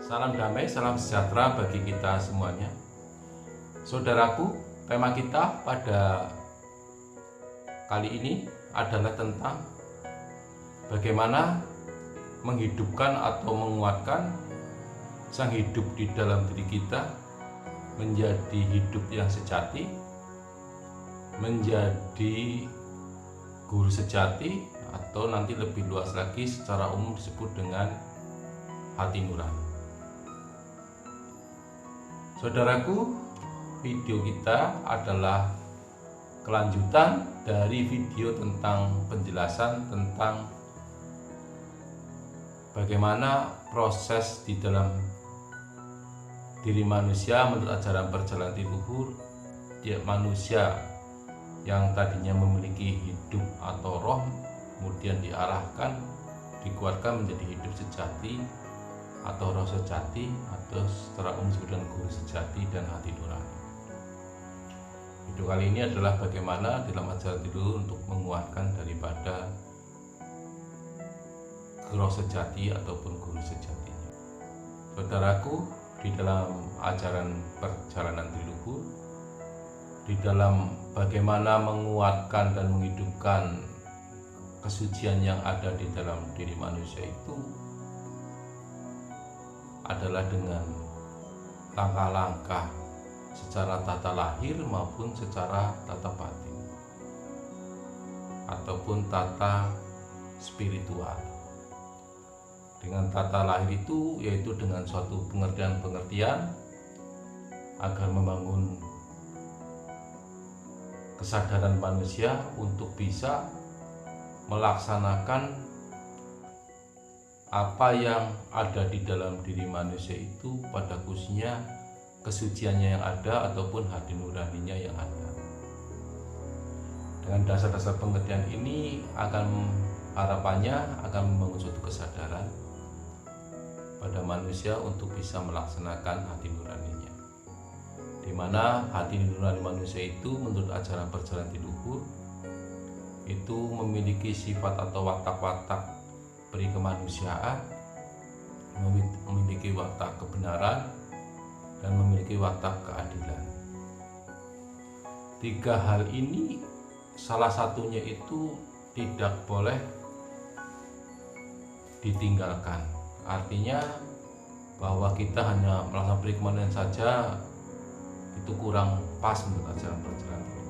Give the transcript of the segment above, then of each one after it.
Salam damai, salam sejahtera bagi kita semuanya. Saudaraku, tema kita pada kali ini adalah tentang bagaimana menghidupkan atau menguatkan sang hidup di dalam diri kita menjadi hidup yang sejati, menjadi guru sejati, atau nanti lebih luas lagi secara umum disebut dengan hati nurani. Saudaraku, video kita adalah kelanjutan dari video tentang penjelasan tentang bagaimana proses di dalam diri manusia menurut ajaran perjalanan luhur. Manusia yang tadinya memiliki hidup atau roh kemudian diarahkan, dikuatkan menjadi hidup sejati atau roh sejati, atau secara umum disebut dengan guru sejati dan hati nurani. Video kali ini adalah bagaimana dalam ajaran tidur untuk menguatkan daripada roh sejati ataupun guru sejatinya. Saudaraku, di dalam ajaran perjalanan leluhur, di dalam bagaimana menguatkan dan menghidupkan kesucian yang ada di dalam diri manusia itu adalah dengan langkah-langkah secara tata lahir maupun secara tata batin ataupun tata spiritual. Dengan tata lahir itu yaitu dengan suatu pengertian-pengertian agar membangun kesadaran manusia untuk bisa melaksanakan apa yang ada di dalam diri manusia itu, pada khususnya kesuciannya yang ada ataupun hati nuraninya yang ada. Dengan dasar-dasar pengertian ini harapannya akan membangun suatu kesadaran pada manusia untuk bisa melaksanakan hati nuraninya, di mana hati nurani manusia itu menurut ajaran perjalanan leluhur itu memiliki sifat atau watak-watak peri kemanusiaan, memiliki watak kebenaran, dan memiliki watak keadilan. Tiga hal ini salah satunya itu tidak boleh ditinggalkan. Artinya bahwa kita hanya melaksanakan peri kemanusiaan saja itu kurang pas menurut ajaran perjalanan,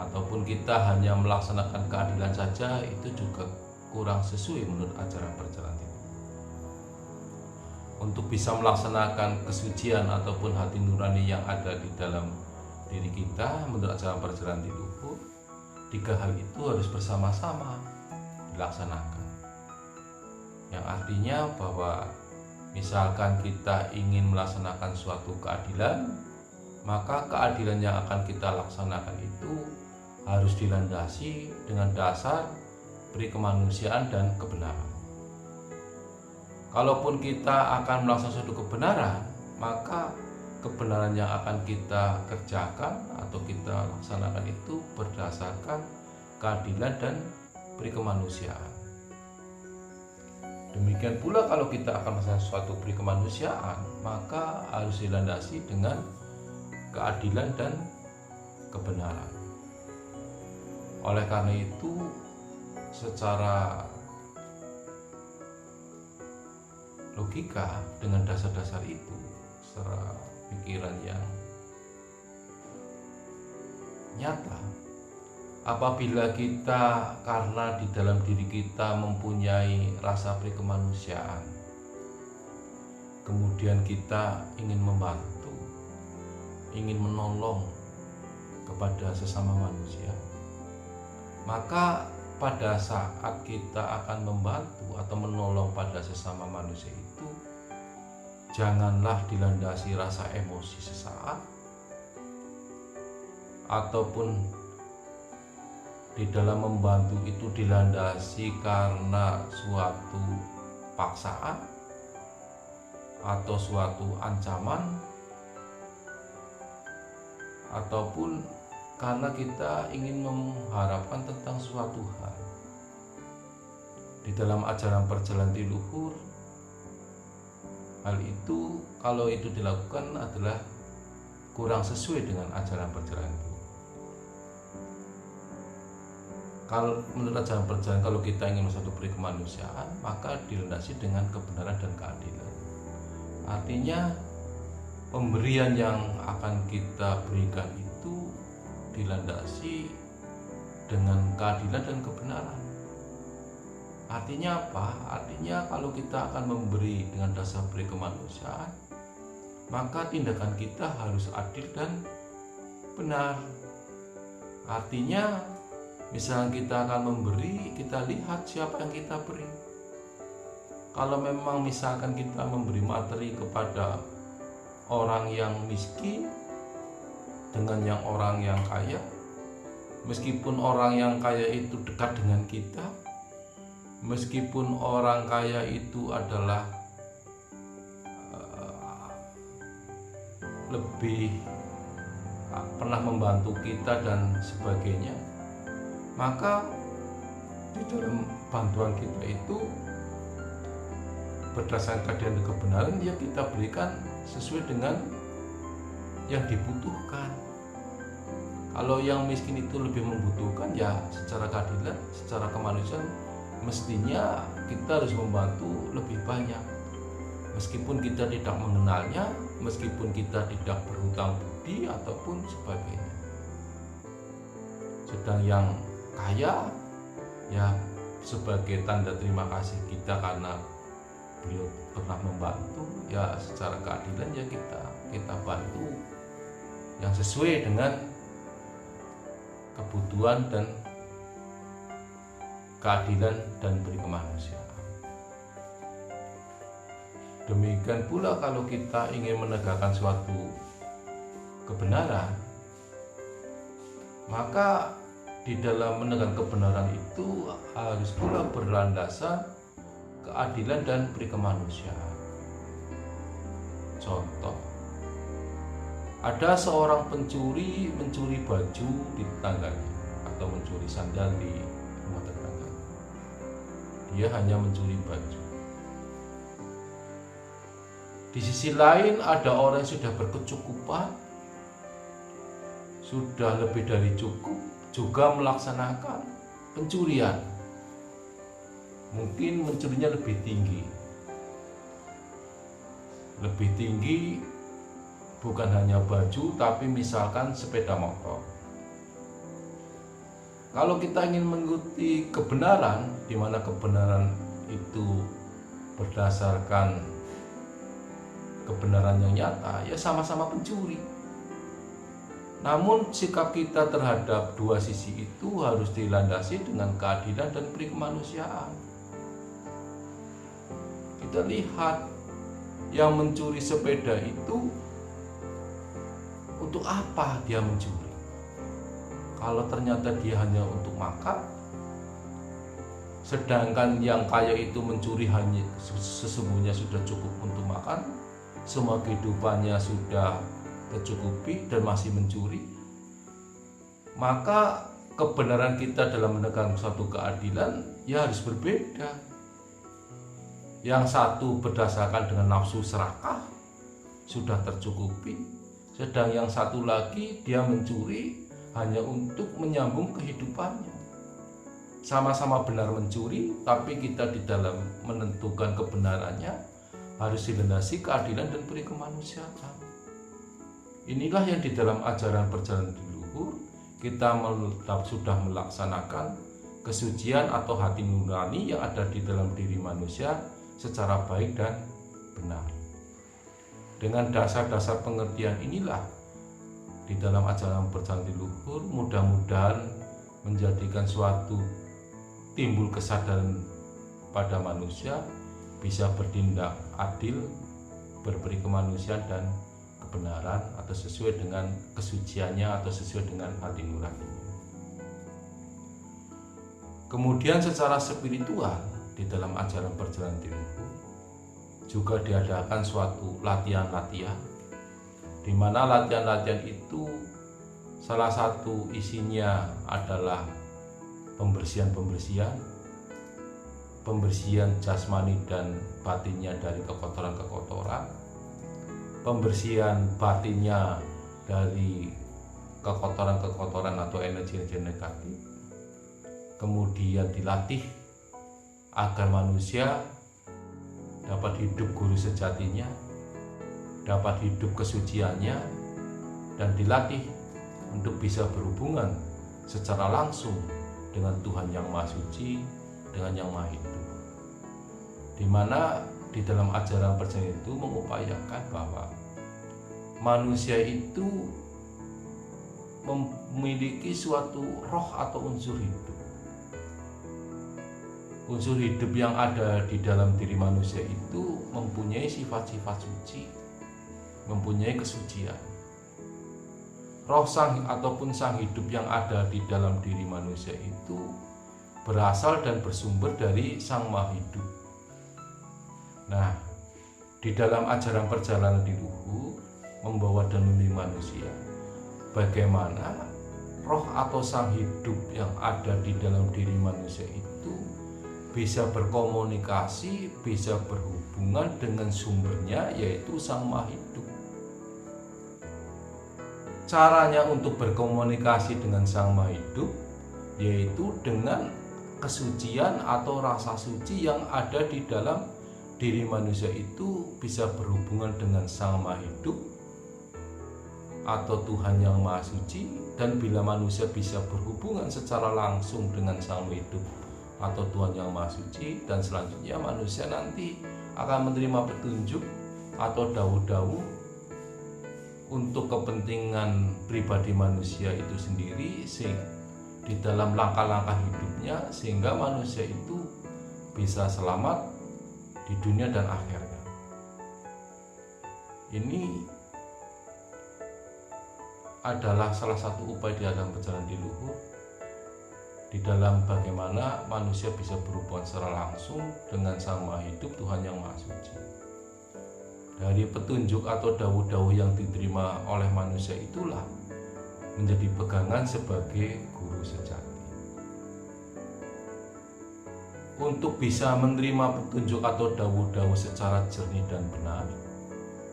ataupun kita hanya melaksanakan keadilan saja itu juga kurang sesuai menurut ajaran perjalanan. Untuk bisa melaksanakan kesucian ataupun hati nurani yang ada di dalam diri kita menurut ajaran perjalanan leluhur, tiga hal itu harus bersama-sama dilaksanakan. Yang artinya bahwa misalkan kita ingin melaksanakan suatu keadilan, maka keadilan yang akan kita laksanakan itu harus dilandasi dengan dasar peri kemanusiaan dan kebenaran. Kalaupun kita akan melaksanakan suatu kebenaran, maka kebenaran yang akan kita kerjakan atau kita laksanakan itu berdasarkan keadilan dan peri kemanusiaan. Demikian pula kalau kita akan melaksanakan suatu peri kemanusiaan, maka harus dilandasi dengan keadilan dan kebenaran. Oleh karena itu, secara logika dengan dasar-dasar itu, secara pikiran yang nyata, apabila kita karena di dalam diri kita mempunyai rasa peri kemanusiaan, kemudian kita ingin membantu, ingin menolong kepada sesama manusia, maka pada saat kita akan membantu atau menolong pada sesama manusia itu, janganlah dilandasi rasa emosi sesaat, ataupun di dalam membantu itu dilandasi karena suatu paksaan atau suatu ancaman, ataupun karena kita ingin mengharapkan tentang suatu hal. Di dalam ajaran perjalanan leluhur Hal itu kalau itu dilakukan adalah kurang sesuai dengan ajaran perjalanan luhur. Kalau menurut ajaran perjalanan, kalau kita ingin bersatu peri kemanusiaan, maka dilandasi dengan kebenaran dan keadilan. Artinya pemberian yang akan kita berikan itu dilandasi dengan keadilan dan kebenaran. Artinya apa? Artinya kalau kita akan memberi dengan dasar peri kemanusiaan, maka tindakan kita harus adil dan benar. Artinya misalnya kita akan memberi, kita lihat siapa yang kita beri. Kalau memang misalkan kita memberi materi kepada orang yang miskin dengan yang orang yang kaya, meskipun orang yang kaya itu dekat dengan kita, meskipun orang kaya itu adalah lebih pernah membantu kita dan sebagainya, maka di dalam bantuan kita itu berdasarkan keadilan dan kebenaran, ya kita berikan sesuai dengan yang dibutuhkan. Kalau yang miskin itu lebih membutuhkan, ya secara keadilan, secara kemanusiaan, mestinya kita harus membantu lebih banyak. Meskipun kita tidak mengenalnya, meskipun kita tidak berhutang budi ataupun sebagainya. Sedang yang kaya, ya sebagai tanda terima kasih kita karena beliau pernah membantu, ya secara keadilan ya kita bantu yang sesuai dengan kebutuhan dan keadilan dan peri kemanusiaan. Demikian pula kalau kita ingin menegakkan suatu kebenaran, maka di dalam menegakkan kebenaran itu harus pula berlandaskan keadilan dan peri kemanusiaan. Contoh, ada seorang pencuri mencuri baju di tetangganya atau mencuri sandal di rumah tetangganya. Dia hanya mencuri baju. Di sisi lain ada orang yang sudah berkecukupan, sudah lebih dari cukup, juga melaksanakan pencurian. Mungkin mencurinya lebih tinggi. Lebih tinggi bukan hanya baju, tapi misalkan sepeda motor. Kalau kita ingin mengikuti kebenaran, di mana kebenaran itu berdasarkan kebenaran yang nyata, ya sama-sama pencuri. Namun sikap kita terhadap dua sisi itu harus dilandasi dengan keadilan dan peri kemanusiaan. Kita lihat yang mencuri sepeda itu untuk apa dia mencuri? Kalau ternyata dia hanya untuk makan, sedangkan yang kaya itu mencuri hanya sesungguhnya sudah cukup untuk makan, semua kehidupannya sudah tercukupi dan masih mencuri, maka kebenaran kita dalam menegakkan suatu keadilan ya harus berbeda. Yang satu berdasarkan dengan nafsu serakah, sudah tercukupi, sedang yang satu lagi dia mencuri hanya untuk menyambung kehidupannya. Sama-sama benar mencuri, tapi kita di dalam menentukan kebenarannya harus dilandasi keadilan dan peri kemanusiaan. Inilah yang di dalam ajaran perjalanan luhur kita sudah melaksanakan kesucian atau hati nurani yang ada di dalam diri manusia secara baik dan benar. Dengan dasar-dasar pengertian inilah di dalam ajaran perjalanan luhur mudah-mudahan menjadikan suatu timbul kesadaran pada manusia bisa bertindak adil, berperi kemanusiaan dan kebenaran atau sesuai dengan kesuciannya atau sesuai dengan hati nurani. Kemudian secara spiritual di dalam ajaran perjalanan luhur juga diadakan suatu latihan-latihan, di mana latihan-latihan itu salah satu isinya adalah pembersihan-pembersihan, pembersihan jasmani dan batinnya dari kekotoran-kekotoran, pembersihan batinnya dari kekotoran-kekotoran atau energi-energi negatif, kemudian dilatih agar manusia dapat hidup guru sejatinya, dapat hidup kesuciannya, dan dilatih untuk bisa berhubungan secara langsung dengan Tuhan yang Maha Suci, dengan yang Maha Hidup. Di mana di dalam ajaran percaya itu mengupayakan bahwa manusia itu memiliki suatu roh atau unsur hidup. Unsur hidup yang ada di dalam diri manusia itu mempunyai sifat-sifat suci, mempunyai kesucian. Roh sang ataupun sang hidup yang ada di dalam diri manusia itu berasal dan bersumber dari Sang Maha Hidup. Nah, di dalam ajaran perjalanan di luhur membawa dan memilih manusia, bagaimana roh atau sang hidup yang ada di dalam diri manusia itu bisa berkomunikasi, bisa berhubungan dengan sumbernya, yaitu Sang Maha Hidup. Caranya untuk berkomunikasi dengan Sang Maha Hidup yaitu dengan kesucian atau rasa suci yang ada di dalam diri manusia itu bisa berhubungan dengan Sang Maha Hidup atau Tuhan yang Maha Suci. Dan bila manusia bisa berhubungan secara langsung dengan Sang Maha Hidup atau Tuhan yang Maha Suci, dan selanjutnya manusia nanti akan menerima petunjuk atau dawuh-dawuh untuk kepentingan pribadi manusia itu sendiri, sehingga di dalam langkah-langkah hidupnya, sehingga manusia itu bisa selamat di dunia dan akhirat. Ini adalah salah satu upaya di dalam perjalanan di luhur, di dalam bagaimana manusia bisa berhubungan secara langsung dengan Sang Maha Hidup, Tuhan yang Maha Suci. Dari petunjuk atau dawuh-dawuh yang diterima oleh manusia itulah menjadi pegangan sebagai guru sejati. Untuk bisa menerima petunjuk atau dawuh-dawuh secara jernih dan benar,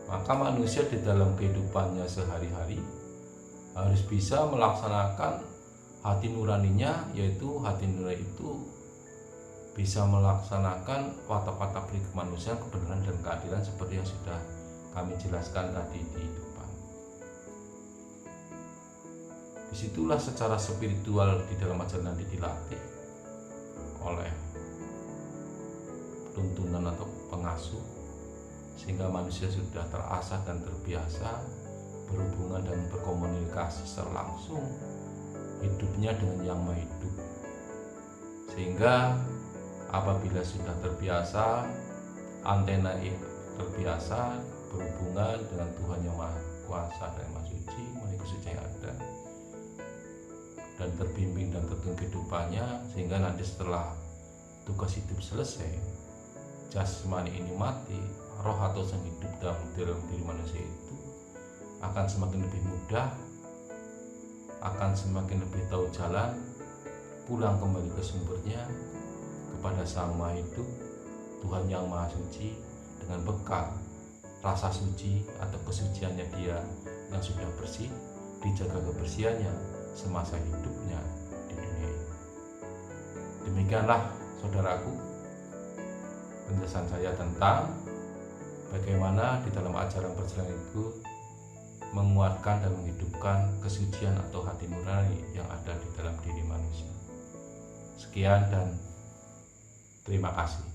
maka manusia di dalam kehidupannya sehari-hari harus bisa melaksanakan hati nuraninya, yaitu hati nurani itu bisa melaksanakan watak-watak pri kemanusiaan, kebenaran dan keadilan seperti yang sudah kami jelaskan tadi di depan. Disitulah secara spiritual di dalam ajaran nanti dilatih oleh tuntunan atau pengasuh, sehingga manusia sudah terasah dan terbiasa berhubungan dan berkomunikasi secara langsung hidupnya dengan yang Maha Hidup. Sehingga apabila sudah terbiasa, antena terbiasa berhubungan dengan Tuhan yang Maha Kuasa dan Maha Suci, melalui kesucian yang ada, dan terbimbing dan tertuntun kehidupannya, sehingga nanti setelah tugas hidup selesai, jasmani ini mati, roh atau sang hidup dalam diri manusia itu akan semakin lebih mudah, akan semakin lebih tahu jalan, pulang kembali ke sumbernya, kepada Sang Maha Hidup, Tuhan yang Maha Suci, dengan bekal rasa suci atau kesuciannya Dia yang sudah bersih, dijaga kebersihannya semasa hidupnya di dunia ini. Demikianlah saudaraku penjelasan saya tentang bagaimana di dalam ajaran perjalanan itu menguatkan dan menghidupkan kesucian atau hati nurani yang ada di dalam diri manusia. Sekian dan terima kasih.